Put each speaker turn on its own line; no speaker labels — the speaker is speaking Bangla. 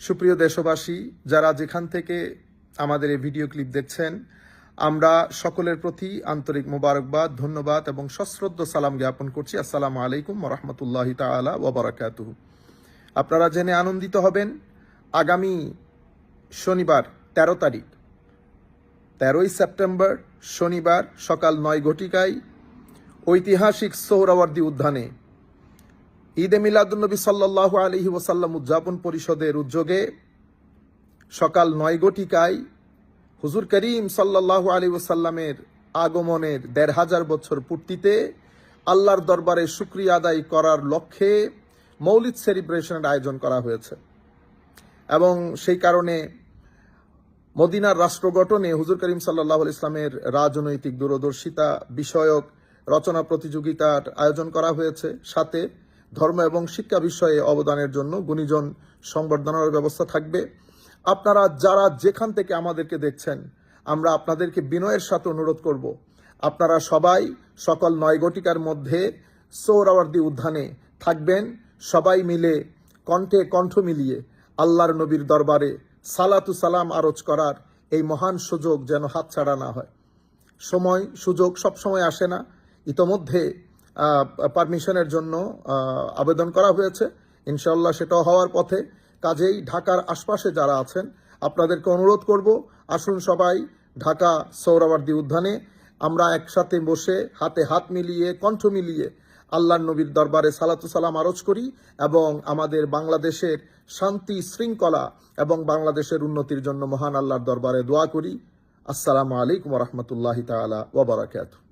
সুপ্রিয় দেশবাসী, যারা যেখান থেকে আমাদের এই ভিডিও ক্লিপ দেখছেন, আমরা সকলের প্রতি আন্তরিক মোবারকবাদ, ধন্যবাদ এবং সশ্রদ্ধ সালাম জ্ঞাপন করছি। আসসালামু আলাইকুম ওয়া রাহমাতুল্লাহি তাআলা ওয়া বারাকাতুহু। আপনারা জেনে আনন্দিত হবেন, আগামী শনিবার 13 তারিখ 13ই সেপ্টেম্বর শনিবার সকাল 9 ঘটিকায় ঐতিহাসিক সোহরাওয়ার্দী উদ্যানে ঈদে মিলাদুন্নবী সাল্লাল্লাহু আলাইহি ওয়াসাল্লাম উদযাপন পরিষদের উদ্যোগে সকাল 9 ঘটিকায় হুজুর করিম সাল্লাল্লাহু আলাইহি ওয়াসাল্লামের আগমনের 1500 বছর পূর্তিতে আল্লাহর দরবারে শুকরিয়া আদায় করার লক্ষ্যে মৌলিদ সেলিব্রেশনের আয়োজন করা হয়েছে এবং সেই কারণে মদিনার রাষ্ট্র গঠনে হুজুর করিম সাল্লাল্লাহু আলাইহি ইসলামের রাজনৈতিক দূরদর্শিতা বিষয়ক রচনা প্রতিযোগিতার আয়োজন করা হয়েছে। সাথে ধর্ম এবং শিক্ষা বিষয়ে অবদানের জন্য গুণীজন সংবর্ধনার ব্যবস্থা থাকবে। আপনারা যারা যেখান থেকে আমাদেরকে দেখছেন, আমরা আপনাদেরকে বিনয়ের সাথে অনুরোধ করব, আপনারা সবাই সকাল 9 ঘটিকার মধ্যে সোহরাওয়ার্দী উদ্যানে থাকবেন। সবাই মিলে কণ্ঠে কণ্ঠ মিলিয়ে আল্লাহর নবীর দরবারে সালাতু সালাম আরজ করার এই মহান সুযোগ যেন হাতছাড়া না হয়। সুযোগ সবসময় আসে না। ইতোমধ্যে পারমিশনের জন্য আবেদন করা হয়েছে, ইনশাআল্লাহ সেটাও হওয়ার পথে। কাজেই ঢাকার আশপাশে যারা আছেন, আপনাদেরকে অনুরোধ করব, আসুন সবাই ঢাকা সোহরাওয়ার্দী উদ্যানে আমরা একসাথে বসে হাতে হাত মিলিয়ে কণ্ঠ মিলিয়ে আল্লাহর নবীর দরবারে সালাতু সালাম আরজ করি এবং আমাদের বাংলাদেশের শান্তি শৃঙ্খলা এবং বাংলাদেশের উন্নতির জন্য মহান আল্লাহর দরবারে দোয়া করি। আসসালামু আলাইকুম ওয়া রাহমাতুল্লাহি তাআলা ওয়া বারাকাতুহু।